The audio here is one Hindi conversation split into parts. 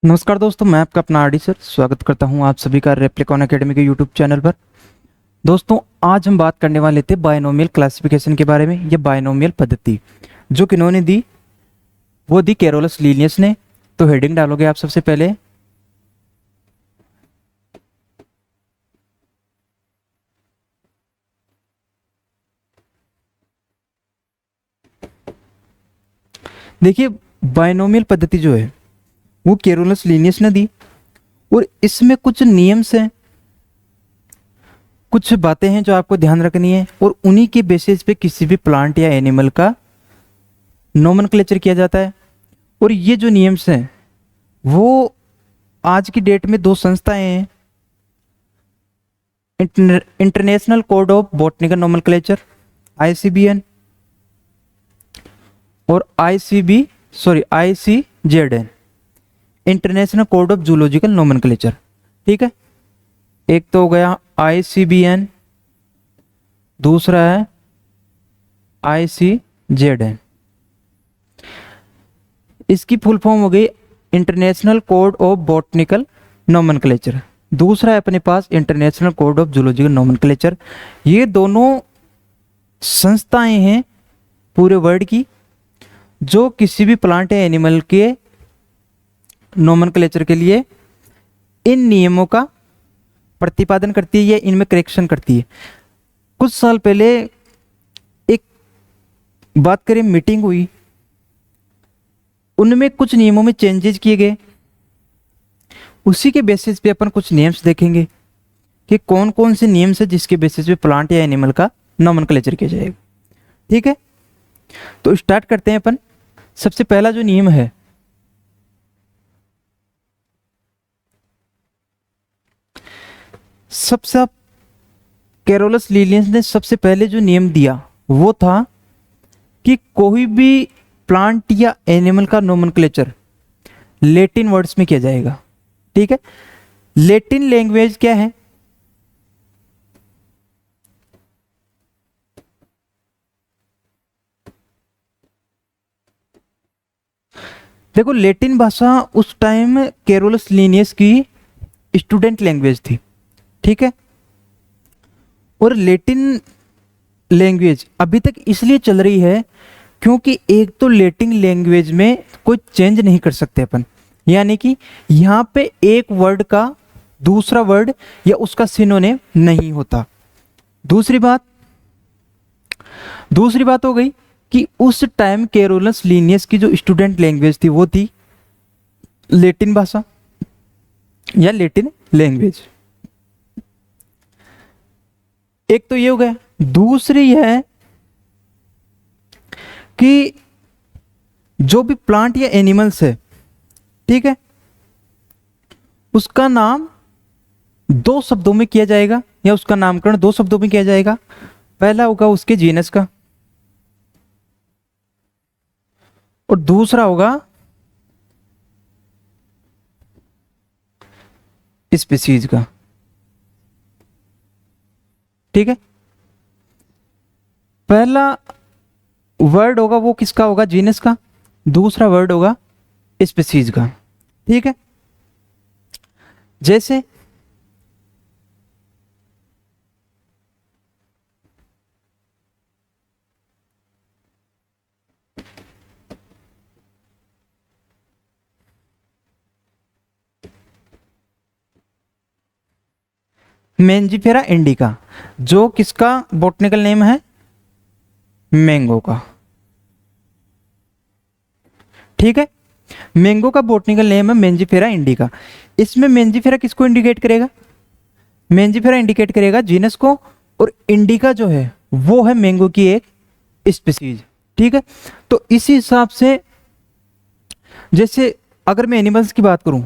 नमस्कार दोस्तों, मैं आपका अपना आरडी सर स्वागत करता हूं आप सभी का रेप्लिकॉन एकेडमी के यूट्यूब चैनल पर। दोस्तों, आज हम बात करने वाले थे बायनोमियल क्लासिफिकेशन के बारे में। ये बायनोमियल पद्धति जो किन्होंने दी वो दी कैरोलस लीनियस ने। तो हेडिंग डालोगे आप सबसे पहले देखिए, बायनोमियल पद्धति जो है वो कैरोलस लीनियस ने दी और इसमें कुछ नियम्स हैं, कुछ बातें हैं जो आपको ध्यान रखनी है और उन्हीं के बेसिस पे किसी भी प्लांट या एनिमल का नोमेनक्लेचर किया जाता है। और ये जो नियम्स हैं वो आज की डेट में दो संस्थाएं हैं, international code of botanical nomenclature ICBN और ICZN international code of zoological nomenclature. ठीक है, एक तो हो गया आईसीबीएन, दूसरा है आईसीजेडएन। इसकी फुल फॉर्म हो गई international code of botanical nomenclature. दूसरा है अपने पास international code of zoological nomenclature. ये दोनों संस्थाएं हैं पूरे वर्ल्ड की जो किसी भी प्लांट या एनिमल के नोमेनक्लेचर के लिए इन नियमों का प्रतिपादन करती है या इनमें करेक्शन करती है। कुछ साल पहले एक बात करें मीटिंग हुई, उनमें कुछ नियमों में चेंजेस किए गए। उसी के बेसिस पे अपन कुछ नियम्स देखेंगे कि कौन कौन से नियम्स है जिसके बेसिस पे प्लांट या एनिमल का नोमेनक्लेचर किया जाएगा। ठीक है, तो स्टार्ट करते हैं अपन। सबसे पहला जो नियम है सबसे कैरोलस लीनियस ने सबसे पहले जो नियम दिया वो था कि कोई भी प्लांट या एनिमल का नोमेनक्लेचर लैटिन वर्ड्स में किया जाएगा। ठीक है, लैटिन लैंग्वेज क्या है? देखो, लैटिन भाषा उस टाइम कैरोलस लीनियस की स्टूडेंट लैंग्वेज थी। ठीक है, और लैटिन लैंग्वेज अभी तक इसलिए चल रही है क्योंकि एक तो लैटिन लैंग्वेज में कोई चेंज नहीं कर सकते अपन, यानी कि यहाँ पे एक वर्ड का दूसरा वर्ड या उसका सिनोनिम नहीं होता। दूसरी बात हो गई कि उस टाइम कैरोलस लीनियस की जो स्टूडेंट लैंग्वेज थी वो थी लैटिन भाषा या लैटिन लैंग्वेज। एक तो ये हो गया। दूसरी है कि जो भी प्लांट या एनिमल्स है, ठीक है, उसका नाम दो शब्दों में किया जाएगा या उसका नामकरण दो शब्दों में किया जाएगा। पहला होगा उसके जीनस का और दूसरा होगा स्पीसीज का। ठीक है, पहला वर्ड होगा वो किसका होगा? जीनस का। दूसरा वर्ड होगा स्पीसीज का। ठीक है, जैसे मेंजिफेरा इंडिका, जो किसका बॉटनिकल नेम है? मैंगो का। ठीक है, मैंगो का बॉटनिकल नेम है मेंजिफेरा इंडिका। इसमें मेंजिफेरा किसको इंडिकेट करेगा? मेंजिफेरा इंडिकेट करेगा जीनस को, और इंडिका जो है वो है मैंगो की एक स्पीसीज। ठीक है, तो इसी हिसाब से जैसे अगर मैं एनिमल्स की बात करूं,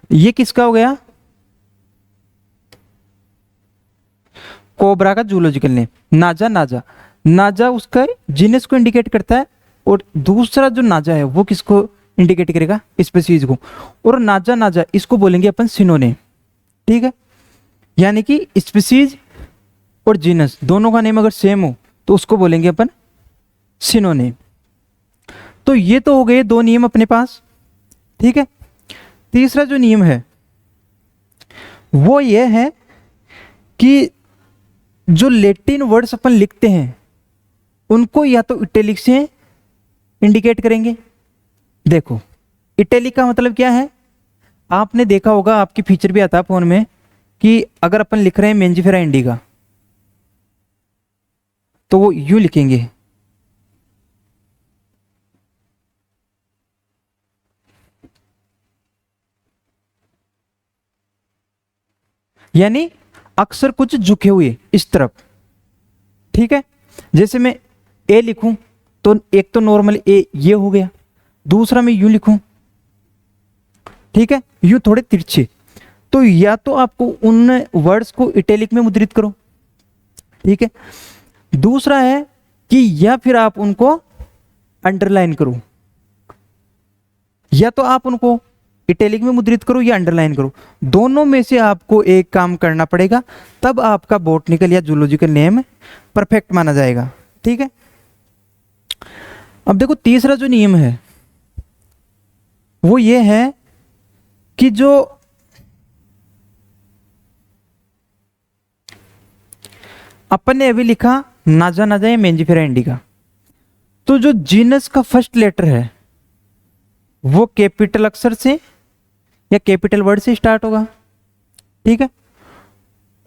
ये किसका हो गया? कोबरा का जूलॉजिकल नेम नाजा। नाजा उसका जीनस को इंडिकेट करता है और दूसरा जो नाजा है वो किसको इंडिकेट करेगा? स्पीसीज को। और नाजा इसको बोलेंगे अपन सिनोनिम। ठीक है, यानी कि स्पीसीज और जीनस दोनों का नेम अगर सेम हो तो उसको बोलेंगे अपन सिनोनिम। तो ये तो हो गए दो नियम अपने पास, ठीक है। तीसरा जो नियम है वो ये है कि जो लैटिन वर्ड्स अपन लिखते हैं उनको या तो इटैलिक से इंडिकेट करेंगे। देखो इटैलिक का मतलब क्या है, आपने देखा होगा, आपकी फीचर भी आता है फोन में कि अगर अपन लिख रहे हैं मेंजिफेरा इंडिका तो वो यूं लिखेंगे, यानी अक्सर कुछ झुके हुए इस तरफ, ठीक है। जैसे मैं ए लिखूं तो एक तो नॉर्मल ए ये हो गया, दूसरा मैं यूं लिखूं, ठीक है, यूं थोड़े तिरछे। तो या तो आपको उन वर्ड्स को इटैलिक में मुद्रित करो, ठीक है। दूसरा है कि या फिर आप उनको अंडरलाइन करो, या तो आप उनको इटैलिक में मुद्रित करो या अंडरलाइन करो, दोनों में से आपको एक काम करना पड़ेगा, तब आपका बॉटनिकल या जूलॉजिकल नेम परफेक्ट माना जाएगा, ठीक है। अब देखो तीसरा जो नियम है वो ये है कि जो अपन ने अभी लिखा नाजा नाजा या मेंजिफेरा इंडिका, तो जो जीनस का फर्स्ट लेटर है वो कैपिटल अक्षर से या कैपिटल वर्ड से स्टार्ट होगा, ठीक है।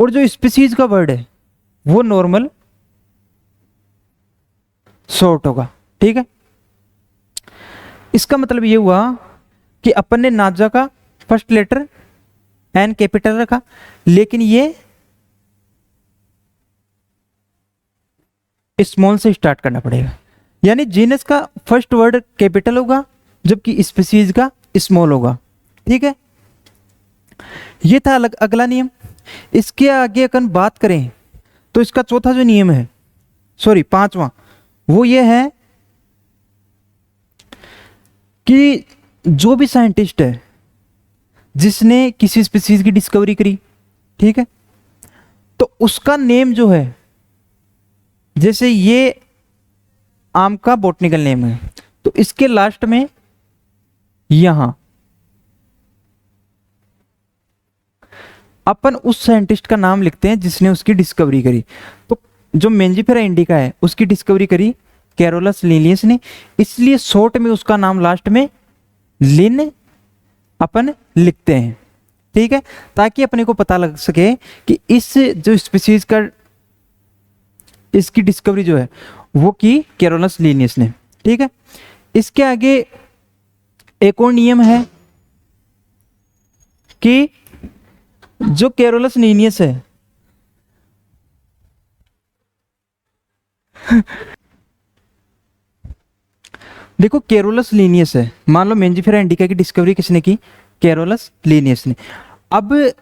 और जो स्पीसीज का वर्ड है वो नॉर्मल शॉर्ट होगा, ठीक है। इसका मतलब ये हुआ कि अपन ने नाजा का फर्स्ट लेटर एन कैपिटल रखा, लेकिन ये स्मॉल से स्टार्ट करना पड़ेगा, यानी जीनस का फर्स्ट वर्ड कैपिटल होगा जबकि स्पीसीज का स्मॉल होगा, ठीक है। ये था अगला नियम। इसके आगे अगर बात करें तो इसका चौथा जो नियम है, सॉरी पांचवा, वो ये है कि जो भी साइंटिस्ट है जिसने किसी स्पीसीज की डिस्कवरी करी, ठीक है, तो उसका नेम जो है, जैसे ये आम का बॉटनिकल नेम है तो इसके लास्ट में यहां अपन उस साइंटिस्ट का नाम लिखते हैं जिसने उसकी डिस्कवरी करी। तो जो मेंजिफेरा इंडिका है उसकी डिस्कवरी करी कैरोलस लिनियस ने, इसलिए शॉर्ट में उसका नाम लास्ट में लिन अपन लिखते हैं, ठीक है, ताकि अपने को पता लग सके कि इस जो स्पीसीज का इसकी डिस्कवरी जो है वो की कैरोलस लिनियस ने, ठीक है। इसके आगे एक और नियम है कि जो कैरोलस लिनियस है देखो कैरोलस लिनियस है, मान लो मेंजिफेरा इंडिका की डिस्कवरी किसने की, कैरोलस लिनियस ने। अब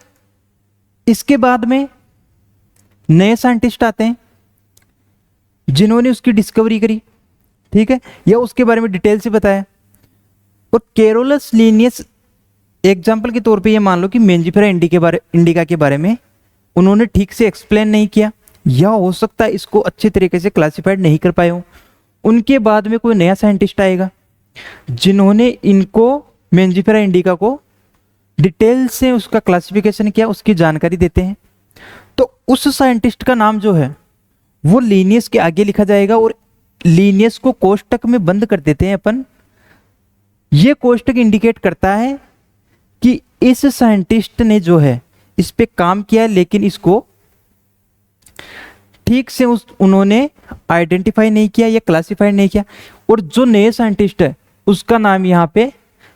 इसके बाद में नए साइंटिस्ट आते हैं जिन्होंने उसकी डिस्कवरी करी, ठीक है, या उसके बारे में डिटेल से बताया। और कैरोलस लिनियस एग्जाम्पल के तौर पे ये मान लो कि मेंजिफेरा इंडिका के बारे में उन्होंने ठीक से एक्सप्लेन नहीं किया, या हो सकता है इसको अच्छे तरीके से क्लासिफाइड नहीं कर पाए हो। उनके बाद में कोई नया साइंटिस्ट आएगा जिन्होंने इनको मेंजिफेरा इंडिका को डिटेल से उसका क्लासिफिकेशन किया, उसकी जानकारी देते हैं। तो उस साइंटिस्ट का नाम जो है वो लीनियस के आगे लिखा जाएगा और लीनियस को कोष्टक में बंद कर देते हैं अपन। ये कोष्टक इंडिकेट करता है कि इस साइंटिस्ट ने जो है इस पे काम किया, लेकिन इसको ठीक से उन्होंने आइडेंटिफाई नहीं किया या क्लासिफाई नहीं किया, और जो नए साइंटिस्ट है उसका नाम यहां पे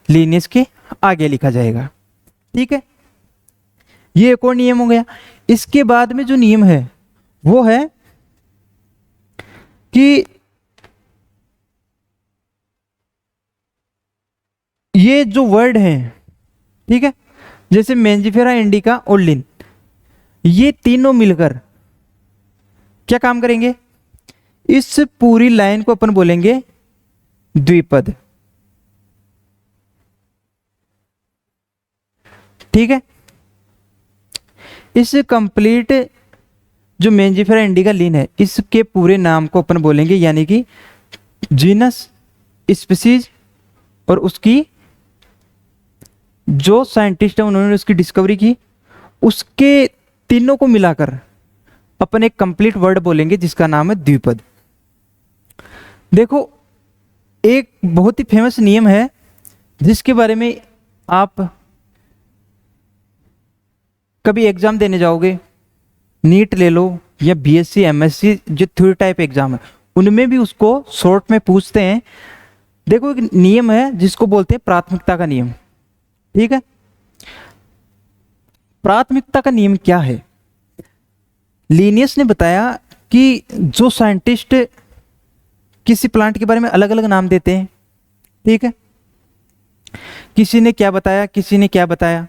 लीनियस के आगे लिखा जाएगा, ठीक है। ये एक और नियम हो गया। इसके बाद में जो नियम है वो है कि ये जो वर्ड हैं, ठीक है, जैसे मेंजिफेरा इंडिका और लिन, ये तीनों मिलकर क्या काम करेंगे, इस पूरी लाइन को अपन बोलेंगे द्विपद, ठीक है। इस कंप्लीट जो मेंजिफेरा इंडिका लीन है, इसके पूरे नाम को अपन बोलेंगे, यानी कि जीनस, स्पीसीज और उसकी जो साइंटिस्ट है उन्होंने उसकी डिस्कवरी की, उसके तीनों को मिलाकर अपन एक कंप्लीट वर्ड बोलेंगे जिसका नाम है द्विपद। देखो, एक बहुत ही फेमस नियम है जिसके बारे में आप कभी एग्जाम देने जाओगे, नीट ले लो या बीएससी एमएससी जो थ्योरी टाइप एग्जाम है, उनमें भी उसको शॉर्ट में पूछते हैं। देखो, एक नियम है जिसको बोलते हैं प्राथमिकता का नियम। ठीक है, प्राथमिकता का नियम क्या है? लीनियस ने बताया कि जो साइंटिस्ट किसी प्लांट के बारे में अलग अलग नाम देते हैं, ठीक है, किसी ने क्या बताया, किसी ने क्या बताया,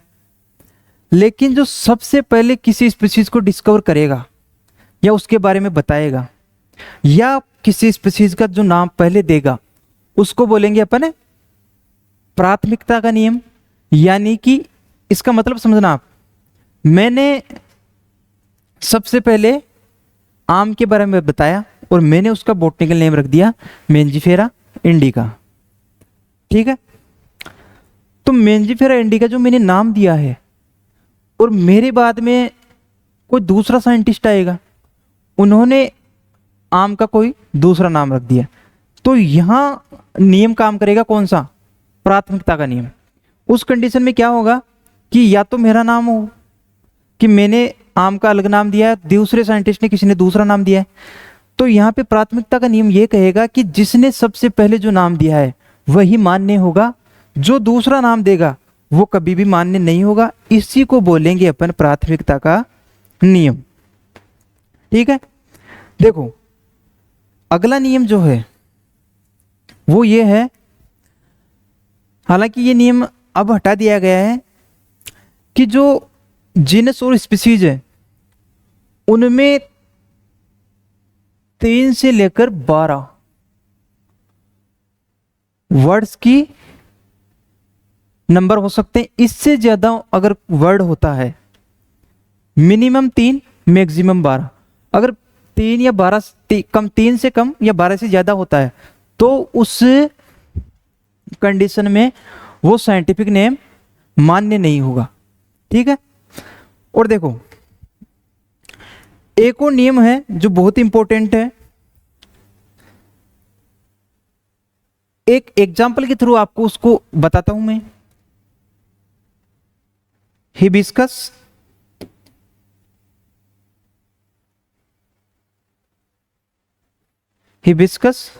लेकिन जो सबसे पहले किसी स्पीशीज को डिस्कवर करेगा या उसके बारे में बताएगा या किसी स्पीशीज का जो नाम पहले देगा, उसको बोलेंगे अपन प्राथमिकता का नियम। यानी कि इसका मतलब समझना आप, मैंने सबसे पहले आम के बारे में बताया और मैंने उसका बॉटनिकल नेम रख दिया मेंजिफेरा इंडिका। ठीक है, तो मेंजिफेरा इंडिका जो मैंने नाम दिया है और मेरे बाद में कोई दूसरा साइंटिस्ट आएगा, उन्होंने आम का कोई दूसरा नाम रख दिया, तो यहां नियम काम करेगा कौन सा? प्राथमिकता का नियम। उस कंडीशन में क्या होगा कि या तो मेरा नाम हो कि मैंने आम का अलग नाम दिया है, दूसरे साइंटिस्ट ने किसी ने दूसरा नाम दिया है, तो यहाँ पे प्राथमिकता का नियम ये कहेगा कि जिसने सबसे पहले जो नाम दिया है वही मान्य होगा, जो दूसरा नाम देगा वो कभी भी मान्य नहीं होगा। इसी को बोलेंगे अपन प्राथमिकता का नियम। ठीक है, देखो अगला नियम जो है वो ये है, हालांकि ये नियम अब हटा दिया गया है, कि जो जीनस और स्पीसीज है उनमें 3 से लेकर 12 वर्ड्स की नंबर हो सकते हैं। इससे ज्यादा अगर वर्ड होता है, मिनिमम 3 मैक्सिमम 12, अगर 3 या 12 कम, 3 से कम या 12 से ज्यादा होता है तो उस कंडीशन में वो साइंटिफिक नेम मान्य नहीं होगा। ठीक है, और देखो एक और नियम है जो बहुत इंपॉर्टेंट है, एक एग्जाम्पल के थ्रू आपको उसको बताता हूं मैं। हिबिस्कस, हिबिस्कस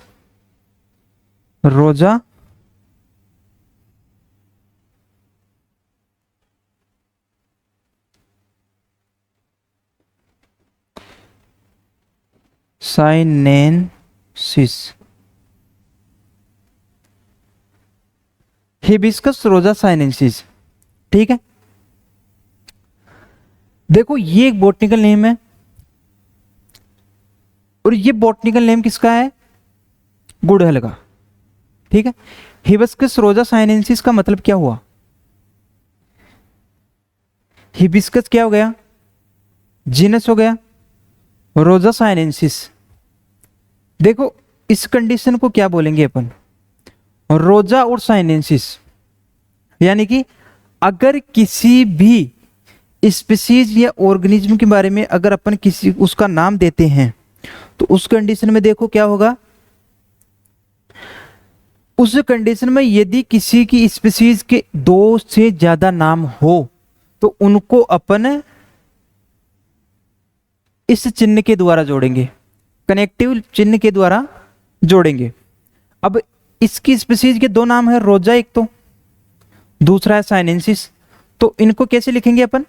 रोजा, साइनेंसिस। हिबिस्कस रोजा साइनेंसिस। ठीक है, देखो ये एक बॉटनिकल नेम है, और ये बॉटनिकल नेम किसका है? गुड़हल का। ठीक है, हिबिस्कस रोजा साइनेंसिस का मतलब क्या हुआ? हिबिस्कस क्या हो गया? जीनस हो गया, रोजा साइनेंसिस। देखो इस कंडीशन को क्या बोलेंगे अपन? रोजा और साइनेंसिस। यानी कि अगर किसी भी स्पीसीज या ऑर्गेनिज्म के बारे में अगर अपन किसी उसका नाम देते हैं तो उस कंडीशन में देखो क्या होगा, उस कंडीशन में यदि किसी की स्पीसीज के 2 से ज्यादा नाम हो तो उनको अपन इस चिन्ह के द्वारा जोड़ेंगे, कनेक्टिव चिन्ह के द्वारा जोड़ेंगे। अब इसकी स्पीसीज के 2 नाम है, रोजा एक तो, दूसरा है साइनेंसिस, तो इनको कैसे लिखेंगे अपन?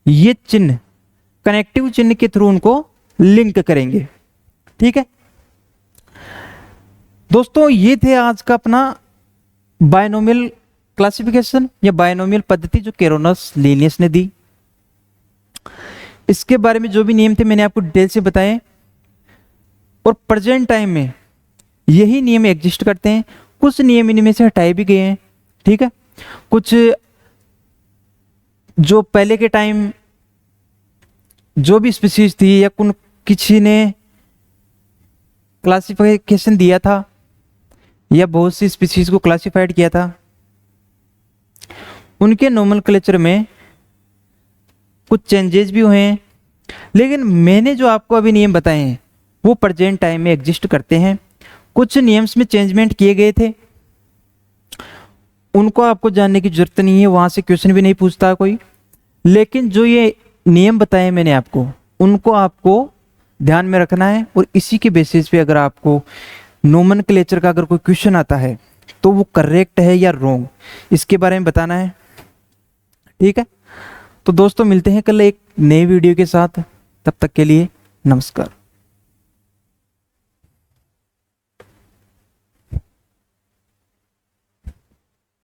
ये चिन्ह कनेक्टिव चिन्ह के थ्रू उनको लिंक करेंगे। ठीक है दोस्तों, ये थे आज का अपना बायनोमियल क्लासिफिकेशन या बायनोमियल पद्धति जो केरोनस लीनियस ने दी। इसके बारे में जो भी नियम थे मैंने आपको डिटेल से बताए, और प्रेजेंट टाइम में यही नियम एग्जिस्ट करते हैं। कुछ नियम इनमें से हटाए भी गए हैं। ठीक है, कुछ जो पहले के टाइम जो भी स्पीसीज थी या किसी ने क्लासिफिकेशन दिया था या बहुत सी स्पीसीज को क्लासिफाइड किया था, उनके नोमेनक्लेचर में कुछ चेंजेस भी हुए हैं। लेकिन मैंने जो आपको अभी नियम बताए हैं वो प्रेजेंट टाइम में एग्जिस्ट करते हैं। कुछ नियम्स में चेंजमेंट किए गए थे, उनको आपको जानने की जरूरत नहीं है, वहां से क्वेश्चन भी नहीं पूछता कोई। लेकिन जो ये नियम बताए मैंने आपको, उनको आपको ध्यान में रखना है, और इसी के बेसिस पे अगर आपको नोमेनक्लेचर का अगर कोई क्वेश्चन आता है तो वो करेक्ट है या रॉन्ग, इसके बारे में बताना है। ठीक है, तो दोस्तों मिलते हैं कल एक नए वीडियो के साथ, तब तक के लिए नमस्कार।